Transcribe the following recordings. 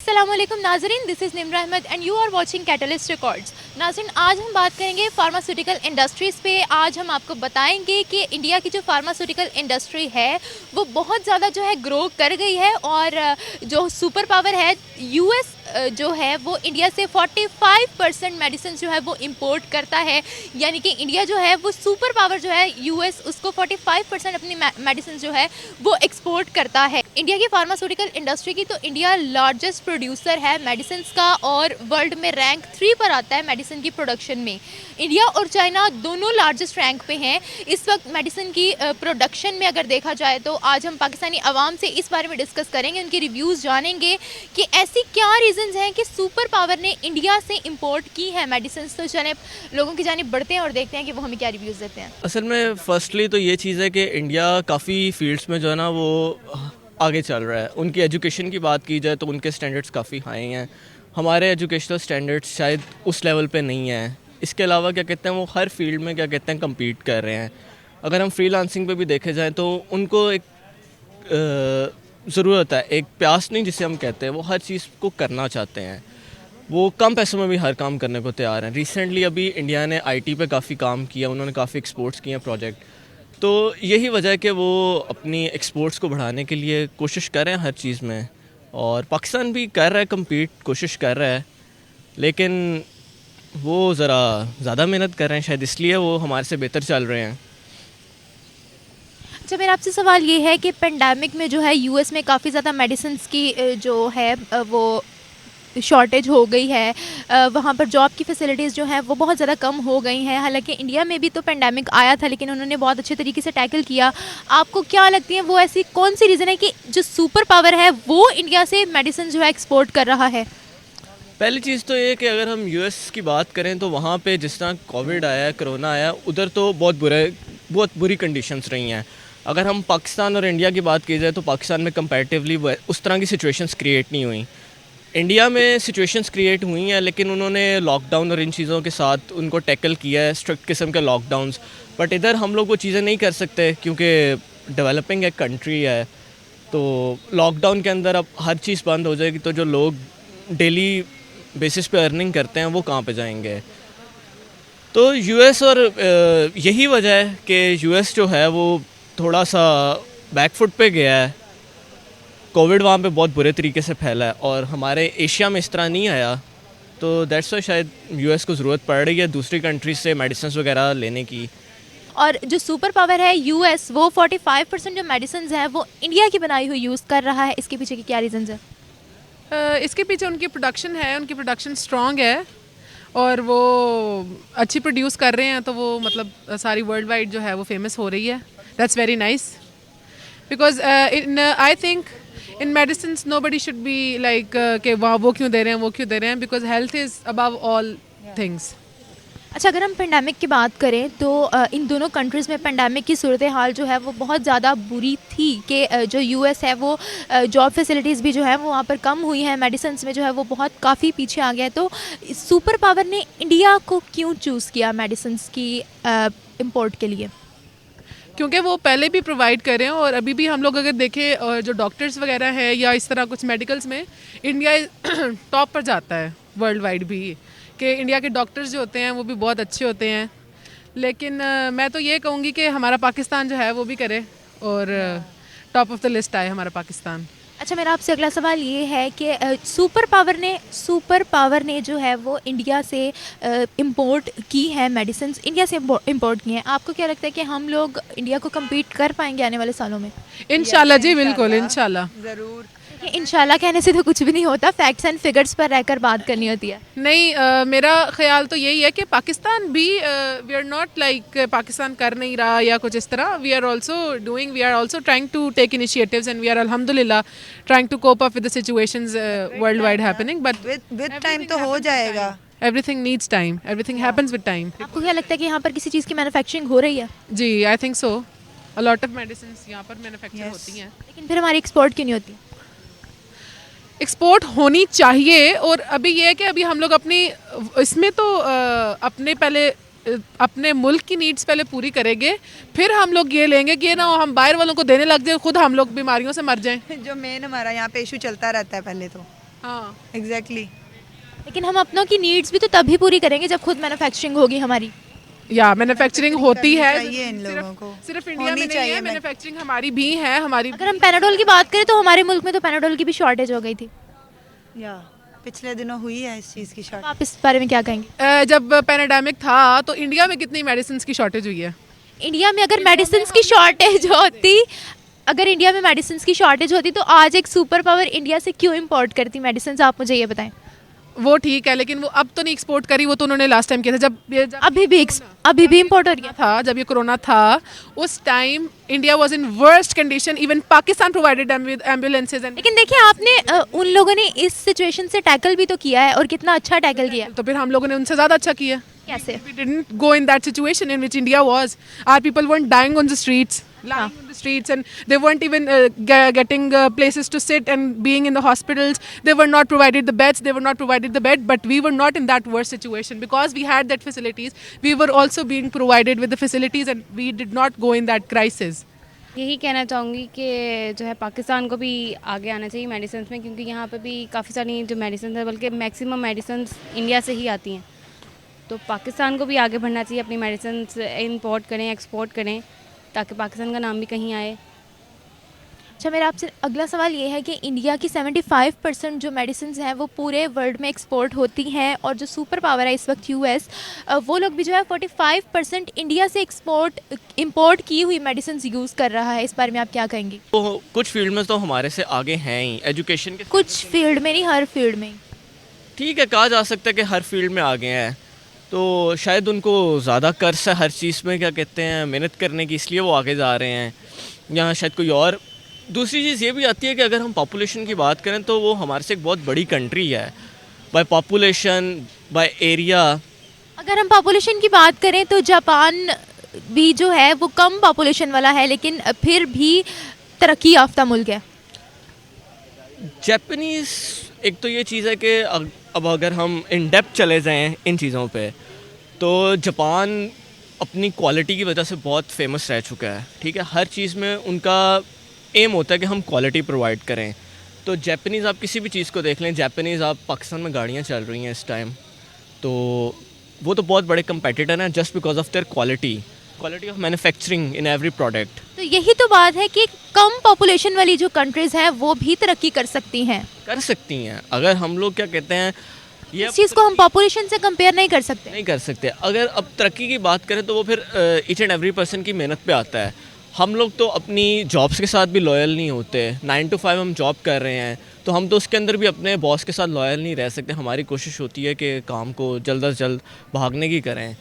अस्सलाम वालेकुम नाज़रीन, this is Nimra Ahmed and you are watching catalyst records. नाज़रीन, आज हम बात करेंगे फार्मास्यूटिकल इंडस्ट्रीज़ पे। आज हम आपको बताएंगे कि इंडिया की जो फार्मास्यूटिकल इंडस्ट्री है वो बहुत ज़्यादा जो है ग्रो कर गई है और जो सुपर पावर है यूएस जो है वो इंडिया से 45% मेडिसिन जो है वो इंपोर्ट करता है। यानी कि इंडिया जो है वो सुपर पावर जो है यूएस उसको 45% अपनी मेडिसिन जो है वो एक्सपोर्ट करता है। इंडिया की फार्मास्यूटिकल इंडस्ट्री की तो इंडिया लार्जेस्ट प्रोड्यूसर है मेडिसिन का और वर्ल्ड में रैंक 3 पर आता है मेडिसिन की प्रोडक्शन में। इंडिया और चाइना दोनों लार्जेस्ट रैंक पे हैं इस वक्त मेडिसिन की प्रोडक्शन में। अगर देखा जाए तो आज हम पाकिस्तानी अवाम से इस बारे में डिस्कस करेंगे, उनके रिव्यूज़ जानेंगे कि ऐसी क्या रीज़न्स हैं कि सुपर पावर ने इंडिया से इंपोर्ट की है मेडिसिन। तो चलें लोगों की जानिब बढ़ते हैं और देखते हैं कि वो हमें क्या रिव्यूज़ देते हैं। असल में फर्स्टली तो ये चीज़ है कि इंडिया काफ़ी फील्ड्स में जो है ना वो आगे चल रहा है। उनकी एजुकेशन की बात की जाए तो उनके स्टैंडर्ड्स काफ़ी हाई हैं, हमारे एजुकेशनल स्टैंडर्ड्स शायद उस लेवल पे नहीं हैं। इसके अलावा क्या कहते हैं वो हर फील्ड में क्या कहते हैं कम्पीट कर रहे हैं। अगर हम फ्रीलांसिंग पे भी देखे जाएँ तो उनको एक ज़रूरत है, एक प्यास नहीं जिसे हम कहते हैं, वो हर चीज़ को करना चाहते हैं। वो कम पैसों में भी हर काम करने को तैयार हैं। रिसेंटली अभी इंडिया ने आईटी पे काफ़ी काम किया, उन्होंने काफ़ी एक्सपोर्ट्स किए हैं प्रोजेक्ट। तो यही वजह है कि वो अपनी एक्सपोर्ट्स को बढ़ाने के लिए कोशिश कर रहे हैं हर चीज़ में, और पाकिस्तान भी कर रहा है कम्पीट, कोशिश कर रहा है, लेकिन वो ज़रा ज़्यादा मेहनत कर रहे हैं शायद, इसलिए वो हमारे से बेहतर चल रहे हैं। अच्छा, मेरा आपसे सवाल ये है कि पेंडेमिक में जो है यूएस में काफ़ी ज़्यादा मेडिसिन की जो है वो शॉर्टेज हो गई है, वहाँ पर जॉब की फैसिलिटीज़ जो हैं वो बहुत ज़्यादा कम हो गई हैं। हालांकि इंडिया में भी तो पेंडेमिक आया था लेकिन उन्होंने बहुत अच्छे तरीके से टैकल किया। आपको क्या लगती है वो ऐसी कौन सी रीज़न है कि जो सुपर पावर है वो इंडिया से मेडिसिन जो है एक्सपोर्ट कर रहा है? पहली चीज़ तो ये कि अगर हम यूएस की बात करें तो वहाँ पे जिस तरह कोविड आया, कोरोना आया, उधर तो बहुत बुरी कंडीशंस रही हैं। अगर हम पाकिस्तान और इंडिया की बात की जाए तो पाकिस्तान में कंपैरेटिवली उस तरह की सिचुएशंस क्रिएट नहीं हुई। इंडिया में सिचुएशंस क्रिएट हुई हैं लेकिन उन्होंने लॉकडाउन और इन चीज़ों के साथ उनको टैकल किया है, स्ट्रिक्ट किस्म के लॉकडाउन्स। बट इधर हम लोग वो चीज़ें नहीं कर सकते क्योंकि डेवलपिंग एक कंट्री है। तो लॉकडाउन के अंदर अब हर चीज़ बंद हो जाएगी तो जो लोग डेली बेसिस पे अर्निंग करते हैं वो कहाँ पे जाएंगे। तो यूएस और यही वजह है कि यूएस जो है वो थोड़ा सा बैकफुट पे गया है। कोविड वहाँ पे बहुत बुरे तरीके से फैला है और हमारे एशिया में इस तरह नहीं आया, तो दैट्स वाई शायद यूएस को ज़रूरत पड़ रही है दूसरी कंट्रीज से मेडिसिन वगैरह लेने की। और जो सुपर पावर है यूएस वो 45% जो मेडिसिन है वो इंडिया की बनाई हुई यूज़ कर रहा है। इसके पीछे की क्या रीज़न्स है? इसके पीछे उनकी प्रोडक्शन है, उनकी प्रोडक्शन स्ट्रॉन्ग है और वो अच्छी प्रोड्यूस कर रहे हैं, तो वो मतलब सारी वर्ल्ड वाइड जो है वो फेमस हो रही है। That's very nice because in I think in medicine nobody should be like कि वो क्यों दे रहे हैं, वो क्यों दे रहे हैं, because health is above all things. अच्छा, अगर हम पेंडेमिक की बात करें तो इन दोनों कंट्रीज़ में पेंडेमिक की सूरत हाल जो है वो बहुत ज़्यादा बुरी थी कि जो यूएस है वो जॉब फैसिलिटीज़ भी जो है वो वहाँ पर कम हुई हैं, मेडिसिन में जो है वो बहुत काफ़ी पीछे आ गया है। तो सुपर पावर ने इंडिया को क्यों चूज़ किया मेडिसिन की इंपोर्ट के लिए? क्योंकि वो पहले भी प्रोवाइड कर रहे हैं और अभी भी हम लोग अगर देखें जो डॉक्टर्स वगैरह हैं या इस तरह कुछ मेडिकल्स में इंडिया टॉप पर जाता है वर्ल्ड वाइड भी, कि इंडिया के डॉक्टर्स जो होते हैं वो भी बहुत अच्छे होते हैं। लेकिन मैं तो ये कहूँगी कि हमारा पाकिस्तान जो है वो भी करे और टॉप ऑफ द लिस्ट आए हमारा पाकिस्तान। अच्छा, मेरा आपसे अगला सवाल ये है कि सुपर पावर ने जो है वो इंडिया से इंपोर्ट की है मेडिसिन, इंडिया से इंपोर्ट की हैं। आपको क्या लगता है कि हम लोग इंडिया को कम्पीट कर पाएंगे आने वाले सालों में? इंशाल्लाह जी, बिल्कुल इंशाल्लाह। ज़रूर। इंशाल्लाह कहने से तो कुछ भी नहीं होता, फैक्ट्स एंड फिगर्स पर रहकर बात करनी होती है। नहीं, मेरा ख्याल तो यही है कि पाकिस्तान भी we are not like Pakistan कर नहीं रहा या कुछ इस तरह। We are also trying to take initiatives and we are अल्हम्दुलिल्लाह trying to cope up with the situations world wide happening, but with time तो हो जाएगा। Everything needs time, everything happens with time. आपको क्या लगता है कि यहाँ पर किसी चीज़ की मैन्युफैक्चरिंग हो रही है? जी, I think so. A lot of medicine यहाँ पर मैन्युफैक्चर होती हैं, लेकिन फिर हमारी एक्सपोर्ट क्यों नहीं होती? एक्सपोर्ट होनी चाहिए। और अभी ये है कि अभी हम लोग अपनी इसमें तो अपने मुल्क की नीड्स पहले पूरी करेंगे, फिर हम लोग ये लेंगे कि ना हम बाहर वालों को देने लग जाए, खुद हम लोग बीमारियों से मर जाएं। जो मेन हमारा यहाँ पे इशू चलता रहता है पहले तो हाँ एग्जैक्टली। लेकिन हम अपनों की नीड्स भी तो तभी पूरी करेंगे जब खुद मैन्युफैक्चरिंग होगी हमारी। या मैन्युफैक्चरिंग होती है, चाहिए इन लोगों को, सिर्फ इंडिया होनी में नहीं चाहिए। है, मैन्युफैक्चरिंग हमारी भी है। हमारी अगर हम पैनाडोल की बात करें तो हमारे मुल्क में तो पैनाडोल की भी शॉर्टेज हो गई थी। या पिछले दिनों हुई है इस चीज़ की शॉर्ट। आप इस बारे में क्या कहेंगे? जब पैराडामिक था तो इंडिया में कितनी मेडिसिन की शॉर्टेज हुई है? इंडिया में अगर मेडिसिन की शॉर्टेज होती, अगर इंडिया में मेडिसिन की शॉर्टेज होती तो आज एक सुपर पावर इंडिया से क्यों इंपोर्ट करती मेडिसिन? आप मुझे ये बताएं। वो ठीक है, लेकिन वो अब तो नहीं एक्सपोर्ट करी, वो तो उन्होंने लास्ट टाइम किया था जब अभी भी इंपोर्ट हो रही है। था, जब ये कोरोना था उस time India was in worst condition. Even Pakistan provided with ambulances and लेकिन देखिए आपने उन लोगों ने इस सिचुएशन से टैकल भी तो किया है और कितना अच्छा टैकल किया है। तो फिर हम लोगों ने उनसे ज़्यादा अच्छा किया। कैसे? We didn't go in that situation in which India was. Our people weren't dying on the streets, lying on the streets, and they weren't even getting places to sit and being in the hospitals. They were not provided the beds. They were not provided the bed. But we were not in that worst situation because we had that facilities. We were also being provided with the facilities, and we did not go in that crisis. यही कहना चाहूँगी कि जो है पाकिस्तान को भी आगे आना चाहिए मेडिसिन में, क्योंकि यहाँ पे भी काफ़ी सारी जो मेडिसिन है, बल्कि मैक्सिमम मेडिसिन इंडिया से ही आती हैं। तो पाकिस्तान को भी आगे बढ़ना चाहिए, अपनी मेडिसिन इंपोर्ट करें, एक्सपोर्ट करें, ताकि पाकिस्तान का नाम भी कहीं आए। अच्छा, मेरा आपसे अगला सवाल ये है कि इंडिया की 75% जो मेडिसिन हैं वो पूरे वर्ल्ड में एक्सपोर्ट होती हैं और जो सुपर पावर है इस वक्त यूएस, वो लोग भी जो है 45% इंडिया से इंपोर्ट की हुई मेडिसिन यूज़ कर रहा है। इस बारे में आप क्या कहेंगे? तो कुछ फील्ड में तो हमारे से आगे हैं ही, एजुकेशन के कुछ फील्ड में नहीं, हर फील्ड में। ठीक है, कहा जा सकता है कि हर फील्ड में आगे हैं, तो शायद उनको ज़्यादा कर्ज है हर चीज़ में, क्या कहते हैं, मेहनत करने की, इसलिए वो आगे जा रहे हैं, या शायद कोई और। दूसरी चीज़ ये भी आती है कि अगर हम पॉपुलेशन की बात करें तो वो हमारे से एक बहुत बड़ी कंट्री है, बाय पॉपुलेशन, बाय एरिया। अगर हम पॉपुलेशन की बात करें तो जापान भी जो है वो कम पॉपुलेशन वाला है, लेकिन फिर भी तरक्की याफ्ता मुल्क है। जापानीज़, एक तो ये चीज़ है कि अब अगर हम इन डेप्थ चले जाएं इन चीज़ों पे, तो जापान अपनी क्वालिटी की वजह से बहुत फेमस रह चुका है। ठीक है, हर चीज़ में उनका एम होता है कि हम क्वालिटी प्रोवाइड करें। तो जापानीज़, आप किसी भी चीज़ को देख लें, जापानीज़, आप पाकिस्तान में गाड़ियाँ चल रही हैं इस टाइम, तो वो तो बहुत बड़े कंपेटिटर हैं just because of their quality of manufacturing in every product. तो यही तो बात है कि कम पॉपुलेशन वाली जो कंट्रीज़ हैं वो भी तरक्की कर सकती हैं। कर सकती हैं, अगर हम लोग क्या कहते हैं, ये इस चीज़ को हम पॉपुलेशन से कंपेयर नहीं कर सकते। नहीं कर सकते। अगर अब तरक्की की बात करें तो वो फिर ईच एंड एवरी पर्सन की मेहनत पे आता है। हम लोग तो अपनी जॉब्स के साथ भी लॉयल नहीं होते। 9 to 5 हम जॉब कर रहे हैं, तो हम तो उसके अंदर भी अपने बॉस के साथ लॉयल नहीं रह सकते। हमारी कोशिश होती है कि काम को जल्द अज जल्द भागने की करें।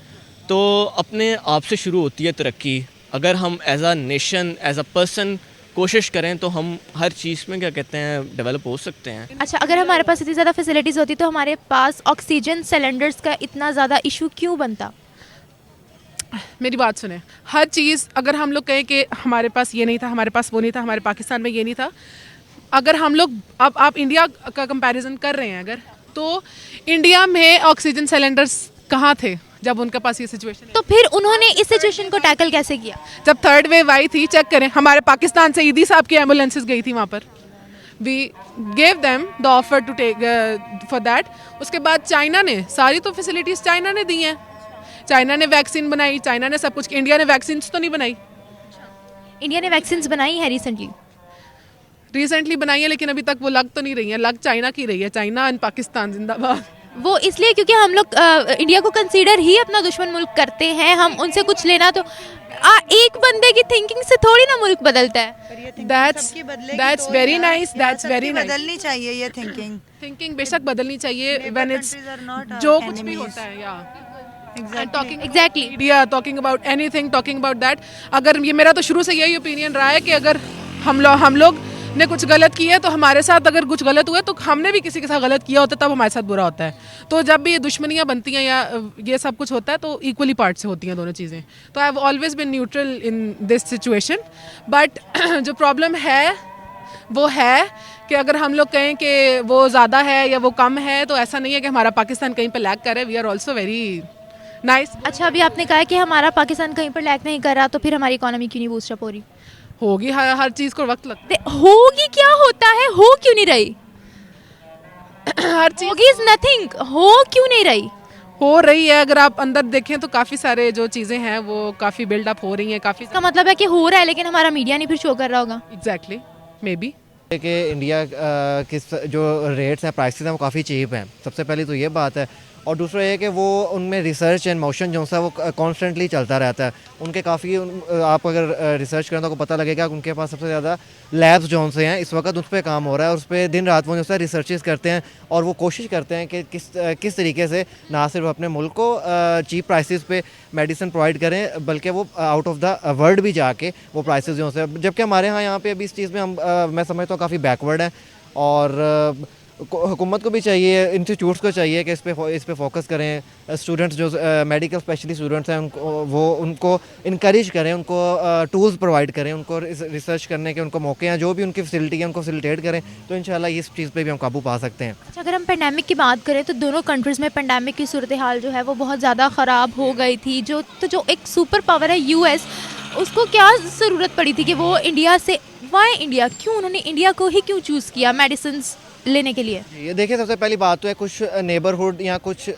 तो अपने आप से शुरू होती है तरक्की। अगर हम as a nation, as a person कोशिश करें तो हम हर चीज़ में क्या कहते हैं डेवलप हो सकते हैं। अच्छा, अगर हमारे पास इतनी ज़्यादा फैसिलिटीज़ होती तो हमारे पास ऑक्सीजन सिलेंडर्स का इतना ज़्यादा इशू क्यों बनता? मेरी बात सुने, हर चीज़ अगर हम लोग कहें कि हमारे पास ये नहीं था, हमारे पास वो नहीं था, हमारे पाकिस्तान में ये नहीं था, अगर हम लोग अब आप इंडिया का कंपैरिजन कर रहे हैं अगर, तो इंडिया में ऑक्सीजन सिलेंडर्स कहाँ थे जब उनके पास ये सिचुएशन है? तो फिर उन्होंने इस सिचुएशन को टैकल कैसे किया? जब थर्ड वेव आई थी, चेक करें, हमारे पाकिस्तान से ईदी साहब की एम्बुलेंसेज गई थी वहाँ पर। We gave them the offer to take for that. उसके बाद चाइना ने सारी तो फैसिलिटीज़ चाइना ने दी हैं। चाइना ने वैक्सीन बनाई, चाइना ने सब कुछ। इंडिया ने वैक्सीन तो नहीं बनाई। इंडिया ने वैक्सीन बनाई है रिसेंटली बनाई है, लेकिन अभी तक वो लग तो नहीं रही है। लग चाइना की रही है। चाइना एंड पाकिस्तान जिंदाबाद। वो इसलिए क्योंकि हम लोग इंडिया को कंसीडर ही अपना दुश्मन मुल्क करते हैं। हम उनसे कुछ लेना तो एक बंदे की थिंकिंग से थोड़ी ना मुल्क बदलता है। That's very nice. That's very nice. बदलनी चाहिए ये थिंकिंग बेशक बदलनी चाहिए। When it's जो कुछ भी होता है, या Exactly. India, talking about anything, talking about that. अगर ये मेरा तो शुरू से यही ओपिनियन रहा है कि अगर हम लोग ने कुछ गलत किया है तो हमारे साथ अगर कुछ गलत हुआ है तो हमने भी किसी के साथ गलत किया होता है, तब हमारे साथ बुरा होता है। तो जब भी ये दुश्मनियाँ बनती हैं या ये सब कुछ होता है तो इक्वली पार्ट से होती हैं दोनों चीज़ें। तो I have always been neutral in this situation. But जो प्रॉब्लम है वो है कि अगर हम लोग कहें कि वो ज़्यादा है या वो कम है, तो ऐसा नहीं है कि हमारा पाकिस्तान कहीं पर लैग कर रहा है। We are also very nice. अच्छा, अभी आपने कहा कि हमारा पाकिस्तान कहीं पर लैग नहीं कर रहा, तो फिर हमारी इकोनॉमी क्यों नहीं बूस्टअप हो रही? होगी, हर चीज़ को वक्त लगता है। होगी क्या होता है, हो क्यों नहीं रही? हर चीज़ होगी इज नथिंग, हो क्यों नहीं रही? हो रही है। अगर आप अंदर देखें तो काफ़ी सारे जो चीज़ें हैं वो काफ़ी बिल्डअप हो रही हैं, काफ़ी इसका मतलब है कि हो रहा है लेकिन हमारा मीडिया नहीं फिर शो कर रहा होगा। Exactly may be. कि इंडिया किस जो रेट्स हैं प्राइसेस हैं वो काफ़ी चीप हैं, सबसे पहली तो ये बात है। और दूसरा ये कि वो उनमें रिसर्च एंड मोशन जो सा वो कॉन्स्टेंटली चलता रहता है। उनके काफ़ी आप अगर रिसर्च करें तो आपको पता लगेगा कि उनके पास सबसे ज़्यादा लैब्स जो से हैं इस वक्त उस पर काम हो रहा है और उस पर दिन रात वो जो सा रिसर्चेस करते हैं और वो कोशिश करते हैं कि किस तरीके से ना सिर्फ अपने मुल्क को चीप प्राइसेस पे मेडिसिन प्रोवाइड करें बल्कि वो आउट ऑफ द वर्ल्ड भी जाके वो प्राइसेस जो से, जबकि हमारे यहाँ पे अभी इस चीज़ में हम मैं समझता हूँ काफ़ी बैकवर्ड है। और हुकूमत को भी चाहिए, इंस्टीट्यूट्स को चाहिए कि इस पे फोकस करें। स्टूडेंट्स जो मेडिकल स्पेशलिस्ट स्टूडेंट्स हैं उनको इनकरेज करें, उनको टूल्स प्रोवाइड करें, उनको रिसर्च करने के उनको मौके हैं, जो भी उनकी फैसिलिटी है उनको फैसिलिटेट करें, तो इंशाल्लाह इस चीज़ पे भी हम काबू पा सकते हैं। अच्छा, अगर हम पेंडेमिक की बात करें तो दोनों कंट्रीज़ में पेंडेमिक की सूरत हाल जो है वो बहुत ज़्यादा ख़राब हो गई थी। जो एक सुपर पावर है यूएस, उसको क्या ज़रूरत पड़ी थी कि वो इंडिया से, वाई इंडिया, क्यों उन्होंने इंडिया को ही क्यों चूज़ किया मेडिसिन लेने के लिए? ये देखिए, सबसे पहली बात तो है कुछ नेबरहुड या कुछ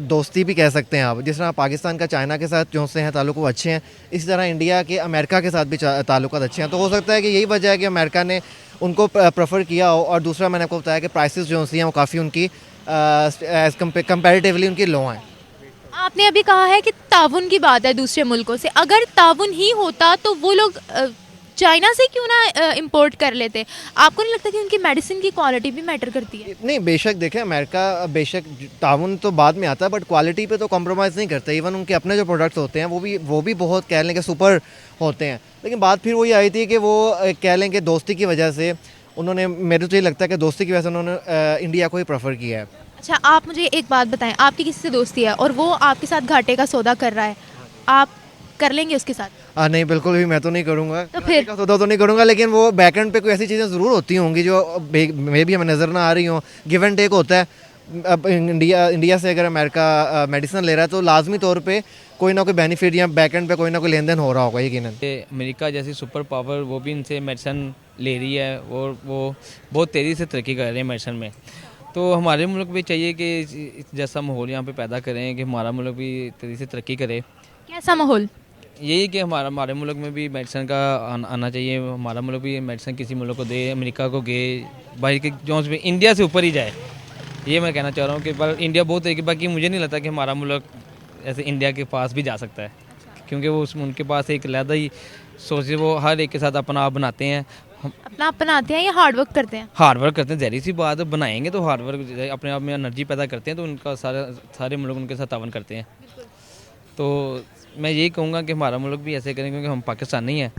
दोस्ती भी कह सकते हैं आप। जिस तरह पाकिस्तान का चाइना के साथ जो से हैं ताल्लुक वो अच्छे हैं, इसी तरह इंडिया के अमेरिका के साथ भी ताल्लुकात अच्छे हैं। तो हो सकता है कि यही वजह है कि अमेरिका ने उनको प्रेफर किया हो। और दूसरा मैंने आपको बताया कि प्राइसेस जो सी हैं वो काफ़ी उनकी एज कंपेरेटिवली उनकी लो हैं। आपने अभी कहा है कि ताउन की बात है दूसरे मुल्कों से, अगर ताउन ही होता तो वो लोग चाइना से क्यों ना इंपोर्ट कर लेते? आपको नहीं लगता कि उनकी मेडिसिन की क्वालिटी भी मैटर करती है? नहीं, बेशक देखें, अमेरिका बेशक ताउन तो बाद में आता है बट क्वालिटी पे तो कॉम्प्रोमाइज़ नहीं करते। इवन उनके अपने जो प्रोडक्ट्स होते हैं वो भी बहुत कह लें कि सुपर होते हैं। लेकिन बात फिर वही आई थी कि वो कह लें कि दोस्ती की वजह से उन्होंने, मेरे तो ये लगता है कि दोस्ती की वजह से उन्होंने इंडिया को ही प्रेफर किया है। अच्छा, आप मुझे एक बात बताएं, आपकी किसी से दोस्ती है और वो आपके साथ घाटे का सौदा कर रहा है, आप कर लेंगे उसके साथ? नहीं, बिल्कुल भी मैं तो नहीं करूँगा। तो फिर? का सौदा तो नहीं करूँगा, लेकिन वो बैकएंड पे कोई ऐसी चीज़ें ज़रूर होती होंगी जो मे भी हमें नज़र ना आ रही हों। गिव एंड टेक होता है। अब इंडिया से अगर अमेरिका मेडिसिन ले रहा है तो लाजमी तौर पे कोई ना कोई बेनिफिट या बैकएंड पे कोई ना कोई लेन देन हो रहा होगा यकीनन। अमेरिका जैसी सुपर पावर वो भी इनसे मेडिसिन ले रही है और वो बहुत तेज़ी से तरक्की कर रहे हैं मेडिसिन में। तो हमारे मुल्क भी चाहिए कि जैसा माहौल यहाँ पे पैदा करें कि हमारा मुल्क भी तेज़ी से तरक्की करे। कैसा माहौल? यही कि हमारे मुल्क में भी मेडिसिन का आना चाहिए। हमारा मुल्क भी मेडिसिन किसी मुल्क को दे, अमेरिका को दे, बाहर के जो भी इंडिया से ऊपर ही जाए। ये मैं कहना चाह रहा हूँ कि पर इंडिया बहुत तरीके, बाकी मुझे नहीं लगता कि हमारा मुल्क ऐसे इंडिया के पास भी जा सकता है, क्योंकि वो उनके पास एक अलग ही सोच, वो हर एक के साथ अपना आप बनाते हैं। अपना आप बनाते हैं या हार्ड वर्क करते हैं? हार्ड वर्क करते हैं, ज़हरी सी बात है, बनाएंगे तो हार्ड वर्क अपने आप में एनर्जी पैदा करते हैं, तो उनका सारे मुल्क उनके साथ तावन करते हैं। तो मैं यही कहूँगा कि हमारा मुल्क भी ऐसे करें, क्योंकि हम पाकिस्तानी हैं।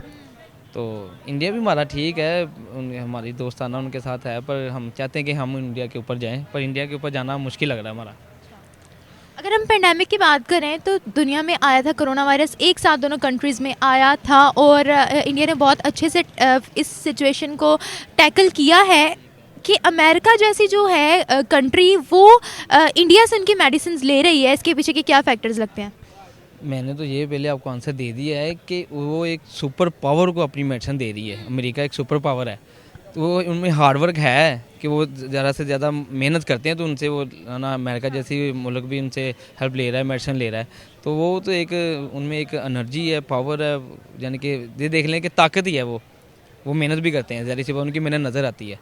तो इंडिया भी हमारा ठीक है, हमारी दोस्ताना उनके साथ है, पर हम चाहते हैं कि हम इंडिया के ऊपर जाएं, पर इंडिया के ऊपर जाना मुश्किल लग रहा है हमारा। अगर हम पेंडेमिक की बात करें तो दुनिया में आया था कोरोना वायरस, एक साथ दोनों कंट्रीज़ में आया था और इंडिया ने बहुत अच्छे से इस सिचुएशन को टैकल किया है कि अमेरिका जैसी जो है कंट्री वो इंडिया से उनकी मेडिसिन ले रही है। इसके पीछे के क्या फैक्टर्स लगते हैं? मैंने तो ये पहले आपको आंसर दे दिया है कि वो एक सुपर पावर को अपनी मेडिसिन दे रही है। अमेरिका एक सुपर पावर है, तो वो उनमें हार्ड वर्क है कि वो ज़्यादा से ज़्यादा मेहनत करते हैं, तो उनसे वो ना अमेरिका जैसी मुल्क भी उनसे हेल्प ले रहा है, मेडिसिन ले रहा है। तो वो तो एक उनमें एक एनर्जी है, पावर है, यानी कि ये देख लें कि ताकत ही है। वो मेहनत भी करते हैं, ज़्यादा सी बात उनकी मेहनत नज़र आती है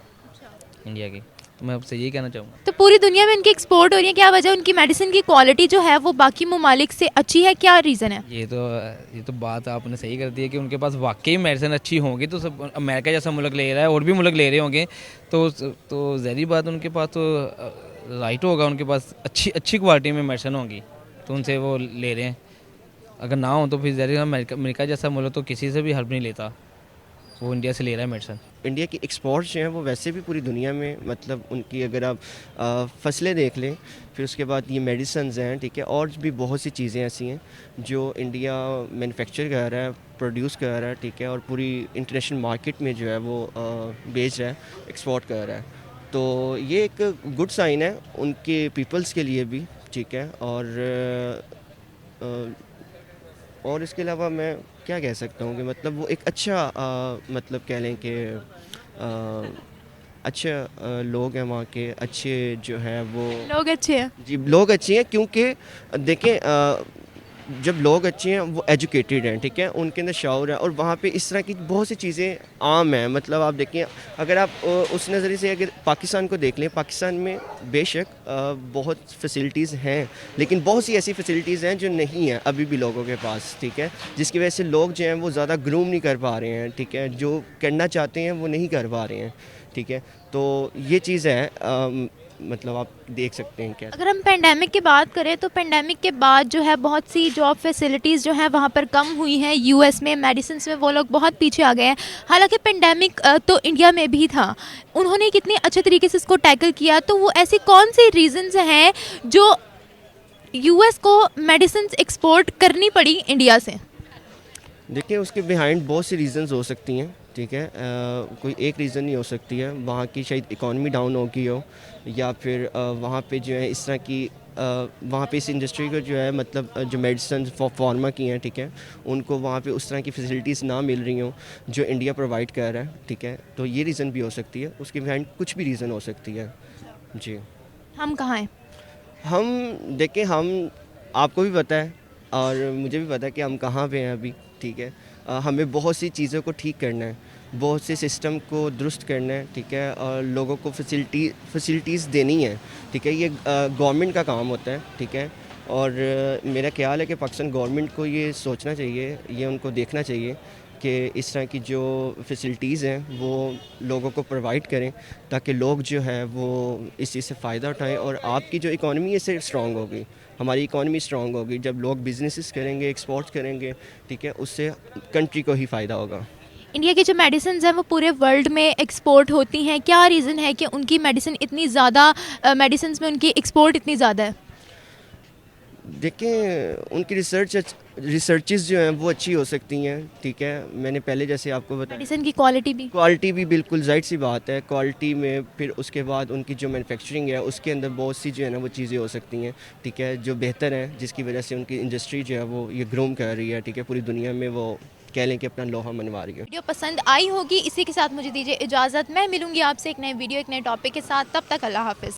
इंडिया की। तो मैं आपसे यही कहना चाहूँगा। तो पूरी दुनिया में उनकी एक्सपोर्ट हो रही है, क्या वजह? उनकी मेडिसिन की क्वालिटी जो है वो बाकी ममालिक से अच्छी है, क्या रीज़न है? ये तो बात आपने सही कर दी है कि उनके पास वाकई मेडिसिन अच्छी होंगी, तो सब अमेरिका जैसा मुल्क ले रहा है और भी मुल्क ले रहे होंगे, तो ज़ाहिर बात उनके पास तो राइट होगा, उनके पास अच्छी क्वालिटी में मेडिसिन होंगी, तो उनसे वो ले रहे हैं। अगर ना हो तो फिर ज़ाहिर अमेरिका जैसा मुल्क तो किसी से भी हेल्प नहीं लेता, वो इंडिया से ले रहा है मेडिसिन। इंडिया की एक्सपोर्ट्स जो हैं वो वैसे भी पूरी दुनिया में, मतलब उनकी अगर आप फसलें देख लें, फिर उसके बाद ये मेडिसिन्स हैं, ठीक है, और भी बहुत सी चीज़ें ऐसी हैं जो इंडिया मैन्युफैक्चर कर रहा है, प्रोड्यूस कर रहा है, ठीक है, और पूरी इंटरनेशनल मार्केट में जो है वो बेच रहा है, एक्सपोर्ट कर रहा है। तो ये एक गुड साइन है उनके पीपल्स के लिए भी, ठीक है। और इसके अलावा मैं क्या कह सकता हूँ कि मतलब वो एक अच्छा मतलब कह लें कि अच्छे लोग हैं वहाँ के, अच्छे जो है वो लोग अच्छे हैं। जी लोग अच्छे हैं, क्योंकि देखें जब लोग अच्छे हैं वो एजुकेटेड हैं, ठीक है, उनके अंदर शऊर है, और वहाँ पे इस तरह की बहुत सी चीज़ें आम हैं। मतलब आप देखें, अगर आप उस नज़रिए से अगर पाकिस्तान को देख लें, पाकिस्तान में बेशक बहुत फैसिलिटीज़ हैं, लेकिन बहुत सी ऐसी फैसिलिटीज़ हैं जो नहीं हैं अभी भी लोगों के पास, ठीक है, जिसकी वजह से लोग जो हैं वो ज़्यादा ग्रूम नहीं कर पा रहे हैं, ठीक है, जो करना चाहते हैं वो नहीं कर पा रहे हैं, ठीक है। तो ये चीज़ है, मतलब आप देख सकते हैं क्या। अगर हम पेंडेमिक की बात करें तो पेंडेमिक के बाद जो है बहुत सी जॉब फैसिलिटीज़ जो हैं वहाँ पर कम हुई हैं। यूएस में मेडिसिन में वो लोग बहुत पीछे आ गए हैं। हालांकि पेंडेमिक तो इंडिया में भी था, उन्होंने कितने अच्छे तरीके से इसको टैकल किया। तो वो ऐसी कौन सी रीजंस हैं जो यूएस को मेडिसिन एक्सपोर्ट करनी पड़ी इंडिया से? देखिए उसके बिहाइंड बहुत सी रीज़न्स हो सकती हैं, ठीक है, कोई एक रीज़न नहीं हो सकती है। वहाँ की शायद इकॉनमी डाउन हो गई हो, या फिर वहाँ पे जो है इस तरह की वहाँ पे इस इंडस्ट्री को जो है मतलब जो मेडिसिन फार्मा की हैं, ठीक है, उनको वहाँ पे उस तरह की फैसिलिटीज़ ना मिल रही हों जो इंडिया प्रोवाइड कर रहा है, ठीक है। तो ये रीज़न भी हो सकती है, उसके बिहाइंड कुछ भी रीज़न हो सकती है जी। हम कहाँ हैं? हम देखें, हम आपको भी पता है और मुझे भी पता है कि हम कहाँ पे हैं अभी, ठीक है। हमें बहुत सी चीज़ों को ठीक करना है, बहुत से सिस्टम को दुरुस्त करना है, ठीक है, और लोगों को फैसिलिटीज़ देनी है, ठीक है। ये गवर्नमेंट का काम होता है, ठीक है। और मेरा ख्याल है कि पाकिस्तान गवर्नमेंट को ये सोचना चाहिए, ये उनको देखना चाहिए कि इस तरह की जो फैसिलिटीज़ हैं वो लोगों को प्रोवाइड करें, ताकि लोग जो है वो इस चीज़ से फ़ायदा उठाएं, और आपकी जो इकॉनमी है इससे स्ट्रॉन्ग होगी, हमारी इकॉनमी स्ट्रॉन्ग होगी। जब लोग बिजनेसेस करेंगे, एक्सपोर्ट करेंगे, ठीक है, उससे कंट्री को ही फ़ायदा होगा। इंडिया की जो मेडिसिन हैं वो पूरे वर्ल्ड में एक्सपोर्ट होती हैं। क्या रीज़न है कि उनकी मेडिसिन इतनी ज़्यादा मेडिसिन में उनकी एक्सपोर्ट इतनी ज़्यादा है? देखिए उनकी रिसर्चेस जो हैं वो अच्छी हो सकती हैं, ठीक है। मैंने पहले जैसे आपको बताया, मेडिसिन की क्वालिटी भी बिल्कुल जाहिर सी बात है, क्वालिटी में फिर उसके बाद उनकी जो मैन्युफैक्चरिंग है उसके अंदर बहुत सी जो है ना वो चीज़ें हो सकती हैं, ठीक है, जो बेहतर हैं, जिसकी वजह से उनकी इंडस्ट्री जो है वो ये ग्रूम कर रही है, ठीक है, पूरी दुनिया में वो कह लें कि अपना लोहा मनवा रही है। वीडियो पसंद आई होगी। इसी के साथ मुझे दीजिए इजाज़त। मैं मिलूंगी आपसे एक नए वीडियो, एक नए टॉपिक के साथ। तब तक अल्लाह हाफिज़।